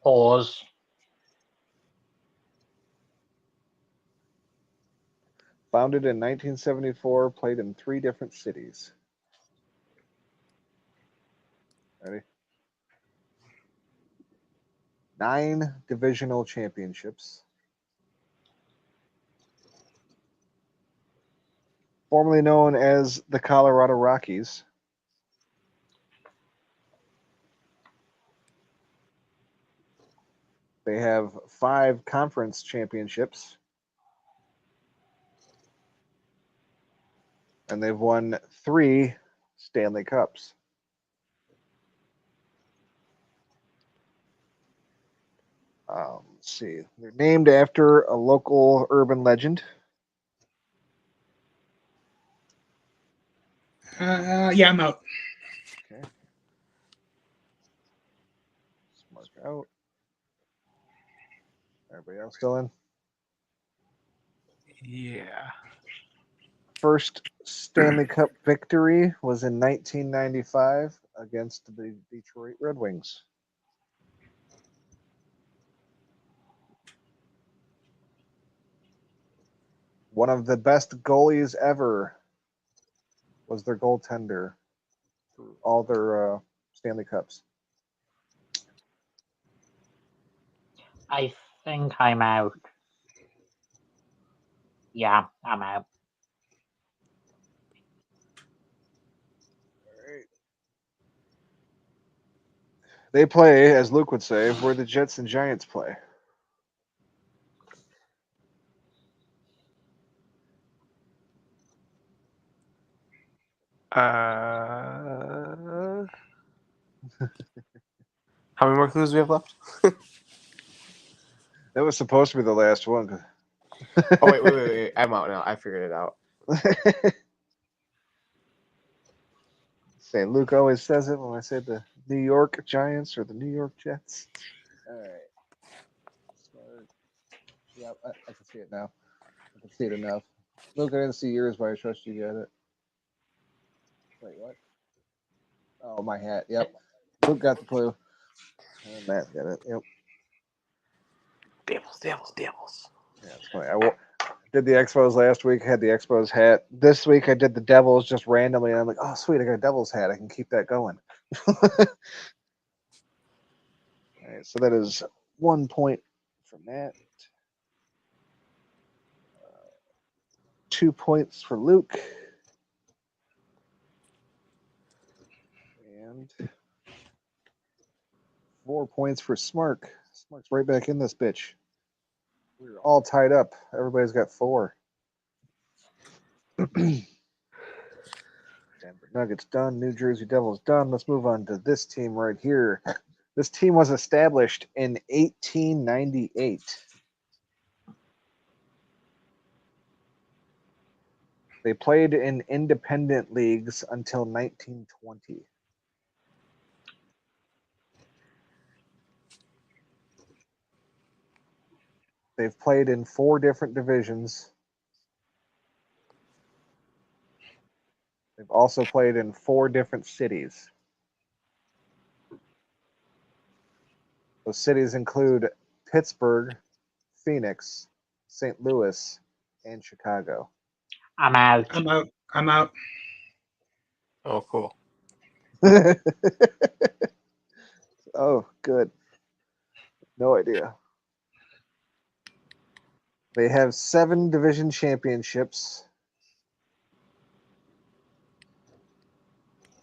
Pause. Founded in 1974, played in 3 different cities. Ready? 9 divisional championships. Formerly known as the Colorado Rockies. They have 5 conference championships. And they've won 3 Stanley Cups. Let's see. They're named after a local urban legend. Yeah, I'm out. Okay. Mark out. Everybody else still in? Yeah. First Stanley Cup victory was in 1995 against the Detroit Red Wings. One of the best goalies ever was their goaltender for all their Stanley Cups. I think I'm out. Yeah, I'm out. All right. They play, as Luke would say, where the Jets and Giants play. How many more clues do we have left? That was supposed to be the last one. Oh, wait. I'm out now. I figured it out. Say, Luke always says it when I say the New York Giants or the New York Jets. All right. Smart. Yeah, I can see it now. I can see it enough. Luke, I didn't see yours, but I trust you got it. Wait, what? Oh, my hat. Yep. Luke got the clue. And Matt got it. Yep. Devils. Yeah, it's funny. I did the Expos last week. Had the Expos hat. This week I did the Devils just randomly. And I'm like, oh, sweet. I got a Devils hat. I can keep that going. All right. So that is 1 point for Matt. 2 points for Luke. And 4 points for Smark. Smark's right back in this bitch. We're all tied up. Everybody's got 4. Denver Nuggets done. New Jersey Devils done. Let's move on to this team right here. This team was established in 1898. They played in independent leagues until 1920. They've played in 4 different divisions. They've also played in 4 different cities. Those cities include Pittsburgh, Phoenix, St. Louis, and Chicago. I'm out. I'm out. Oh, cool. Oh, good. No idea. They have 7 division championships,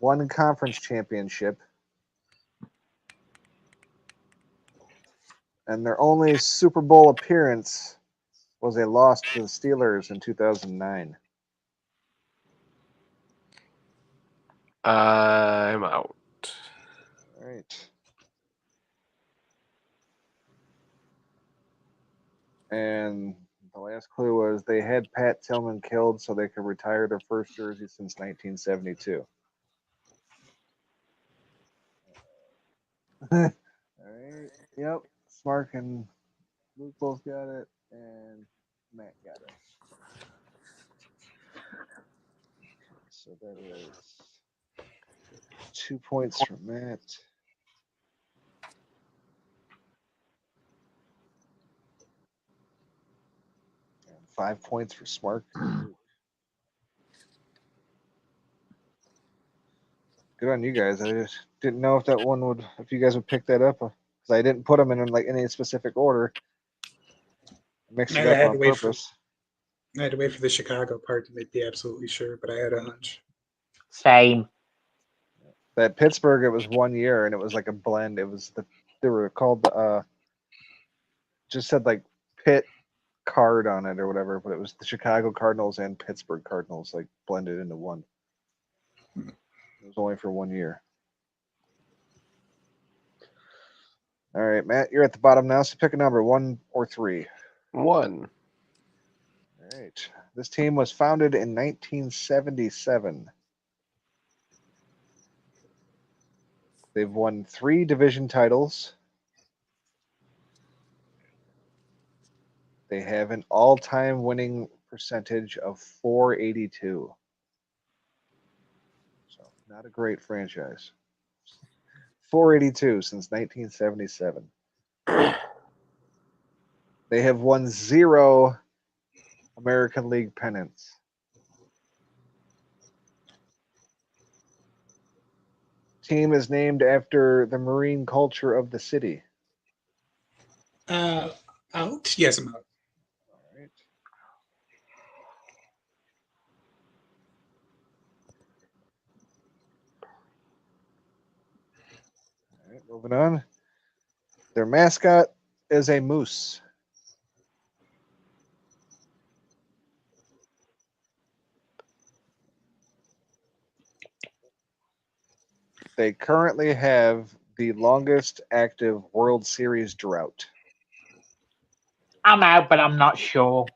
1 conference championship, and their only Super Bowl appearance was a loss to the Steelers in 2009? I'm out. All right. And the last clue was they had Pat Tillman killed so they could retire their first jersey since 1972. All right. Yep. Smark and Luke both got it, and Matt got it. So that is 2 points for Matt. And 5 points for Smark and Luke. Good on you guys. I just didn't know if that one would, if you guys would pick that up, because I didn't put them in like any specific order. I mixed it up on purpose. I had to wait for the Chicago part to be absolutely sure, but I had a hunch. Same. That Pittsburgh, it was 1 year, and it was like a blend. It was they were called just said like Pitt card on it or whatever, but it was the Chicago Cardinals and Pittsburgh Cardinals like blended into one. It was only for 1 year. All right, Matt, you're at the bottom now, so pick a number, 1 or 3. 1. All right. This team was founded in 1977. They've won 3 division titles. They have an all-time winning percentage of .482. So not a great franchise. .482 since 1977. They have won 0 American League pennants. Team is named after the marine culture of the city. Out? Yes, I'm out. All right. All right, moving on. Their mascot is a moose. They currently have the longest active World Series drought. I'm out, but I'm not sure.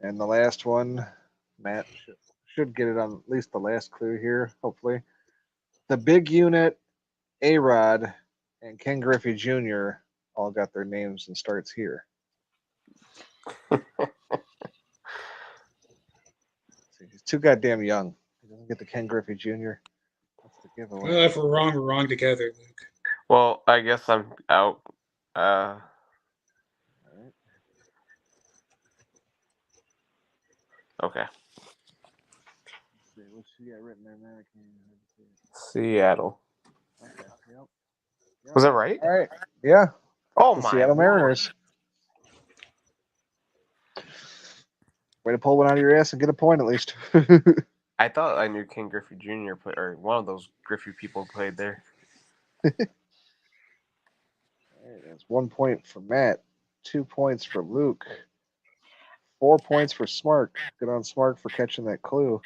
And the last one, Matt should get it on at least the last clue here, hopefully. The big unit, A-Rod, and Ken Griffey Jr. all got their names and starts here. He's too goddamn young. He doesn't get the Ken Griffey Jr. That's the giveaway. Well, if we're wrong together, Luke. Well, I guess I'm out. All right. Okay. Let's see what you got written there, man. I can't even see it. Seattle. Okay. Yep. Was that right? All right. Yeah. Oh The my Seattle Mariners. Way to pull one out of your ass and get a point at least. I thought I knew Ken Griffey Jr. or one of those Griffey people played there. All right, that's 1 point for Matt, 2 points for Luke, 4 points for Smark. Good on Smark for catching that clue.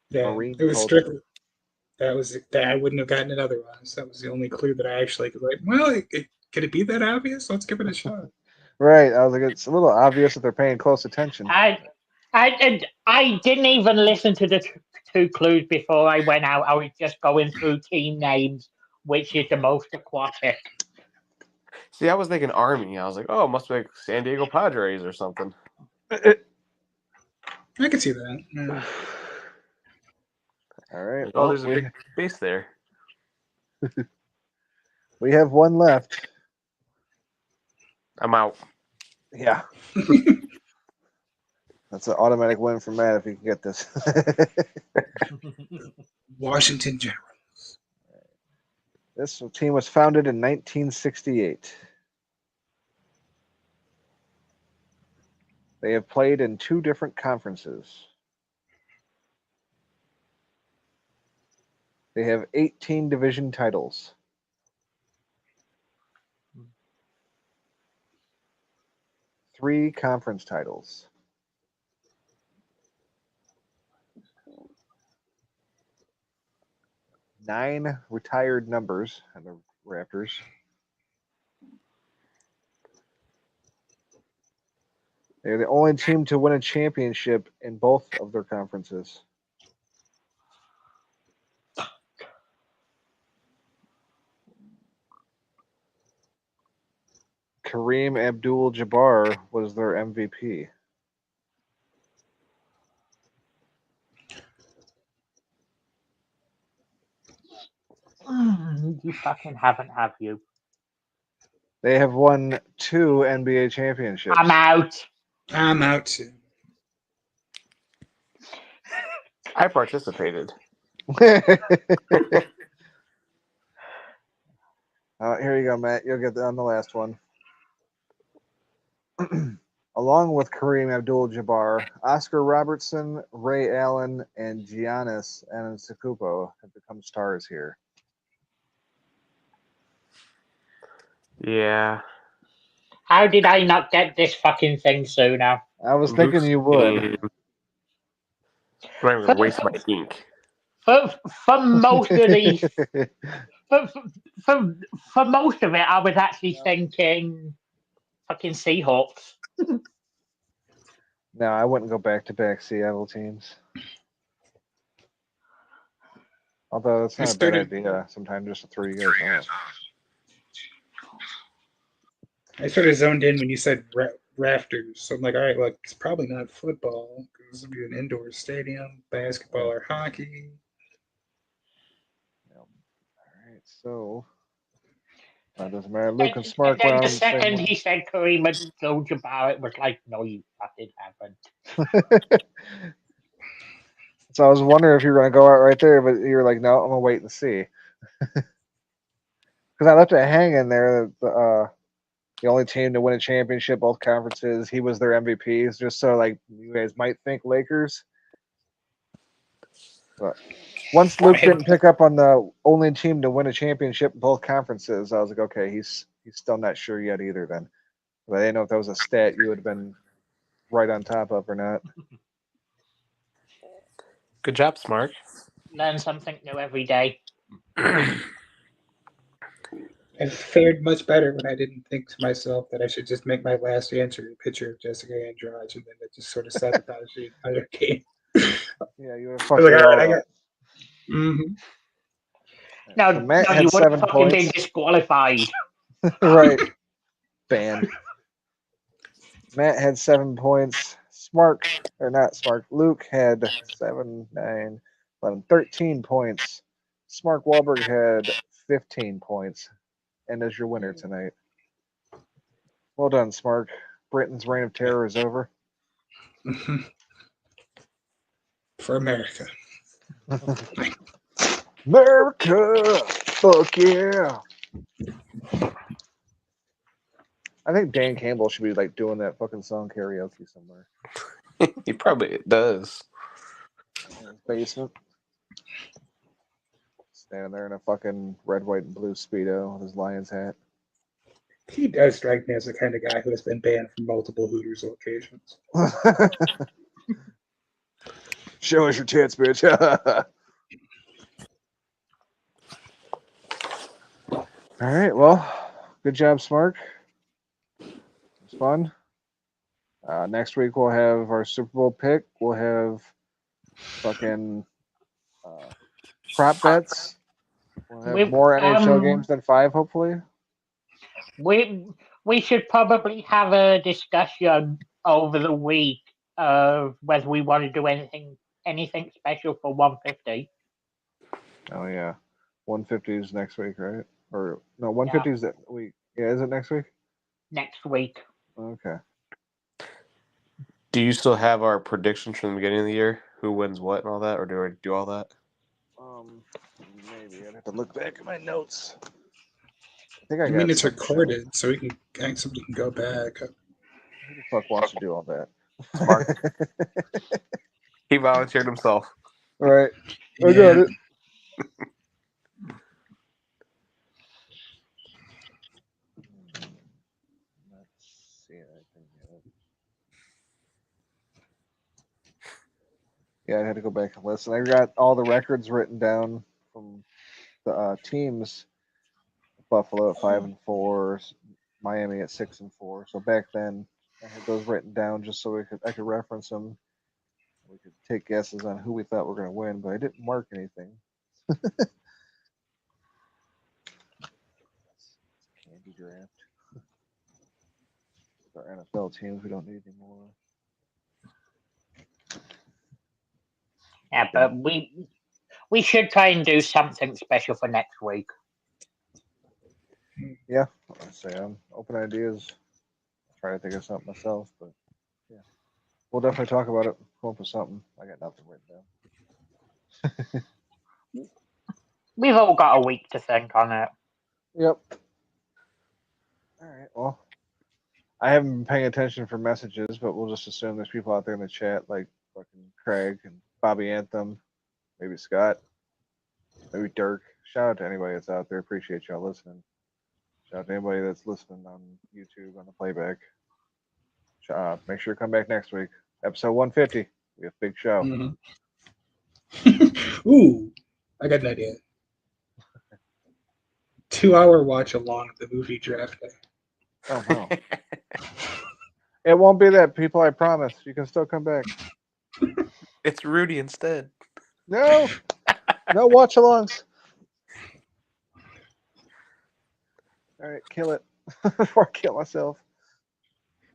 Yeah, Marine it was culture. strictly. That I wouldn't have gotten it otherwise. That was the only clue that I actually could write. Well, could it be that obvious? Let's give it a shot. Right. I was like, it's a little obvious that they're paying close attention. I didn't even listen to the 2 clues before I went out. I was just going through team names, which is the most aquatic. See, I was thinking Army. I was like, oh, it must be like San Diego Padres or something. I could see that. Yeah. All right. Oh, there's a big base there. We have one left. I'm out. Yeah. That's an automatic win for Matt if he can get this. Washington Generals. This team was founded in 1968. They have played in 2 different conferences. They have 18 division titles. 3 conference titles. Nine retired numbers on the Raptors. They're the only team to win a championship in both of their conferences. Kareem Abdul-Jabbar was their MVP. You fucking haven't, have you? They have won 2 NBA championships. I'm out. I'm out too. I participated. Here you go, Matt. You'll get on the last one. Along with Kareem Abdul-Jabbar, Oscar Robertson, Ray Allen, and Giannis Antetokounmpo have become stars here. Yeah. How did I not get this fucking thing sooner? I was thinking you would. I'm not even gonna waste my ink. For most of these, for most of it, I was actually thinking fucking Seahawks. No, I wouldn't go back-to-back Seattle teams. Although it's not a bad idea. Sometimes just to throw you guys off. I sort of zoned in when you said rafters. So I'm like, all right, well, it's probably not football because this would be an indoor stadium, basketball or hockey. All right, so that doesn't matter. Luke and Smart then round. the second he said Kareem Abdul-Jabbar, it was like, no, you fucking haven't. So I was wondering if you were going to go out right there, but you were like, no, I'm going to wait and see. Because I left it hanging there. The only team to win a championship, both conferences. He was their MVP. Just so like you guys might think Lakers. But once Luke didn't pick up on the only team to win a championship in both conferences, I was like, okay, he's still not sure yet either. Then, but I didn't know if that was a stat you would have been right on top of or not. Good job, Smart. Learn something new every day. I fared much better when I didn't think to myself that I should just make my last answer a picture of Jessica Andrade, and then it just sort of sabotaged the entire game. Yeah, you would have fucked it all up. Mm-hmm. No, So Matt no, had you would have 7 fucking been points. disqualified. Right. Ban. Matt had 7 points. Luke had 7, 9, 11, 13 points. Smart Wahlberg had 15 points. And is your winner tonight. Well done, Smart. Britain's reign of terror is over. For America. America! Fuck yeah! I think Dan Campbell should be like doing that fucking song karaoke somewhere. He probably does. In his basement. Standing there in a fucking red, white, and blue Speedo with his Lions hat. He does strike me as the kind of guy who has been banned from multiple Hooters locations. Show us your tits, bitch. All right, well, good job, Smart. It's fun. Next week we'll have our Super Bowl pick. We'll have fucking prop bets. We'll have more NHL games than 5, hopefully. We should probably have a discussion over the week of whether we want to do anything special for 150. Oh yeah, 150 is next week, right? Or no, 150 is that week. Yeah, is it next week? Next week. Okay. Do you still have our predictions from the beginning of the year? Who wins what and all that, or do I do all that? Maybe I'd have to look back at my notes. I think I mean, it's something. recorded, so somebody can go back. Who the fuck wants to do all that? Smart. He volunteered himself. All right. I got it. Let's see. Yeah, I had to go back and listen. I got all the records written down from the teams. Buffalo at 5-4, Miami at 6-4. So back then, I had those written down just so I could reference them. We could take guesses on who we thought were going to win, but I didn't mark anything. Candy draft. With our NFL teams, we don't need any more. Yeah, but we should try and do something special for next week. Yeah, I say I'm open ideas. I'll try to think of something myself, but yeah, we'll definitely talk about it. Come up with something. I got nothing written down. We've all got a week to think on it. Yep. All right. Well, I haven't been paying attention for messages, but we'll just assume there's people out there in the chat like fucking Craig and Bobby Anthem, maybe Scott, maybe Dirk. Shout out to anybody that's out there. Appreciate y'all listening. Shout out to anybody that's listening on YouTube on the playback. Make sure to come back next week. Episode 150. We have a big show. Mm-hmm. Ooh, I got an idea. 2-hour watch along the movie draft day. Oh no. It won't be that, people, I promise. You can still come back. It's Rudy instead. No. No watch alongs. All right, kill it before I kill myself.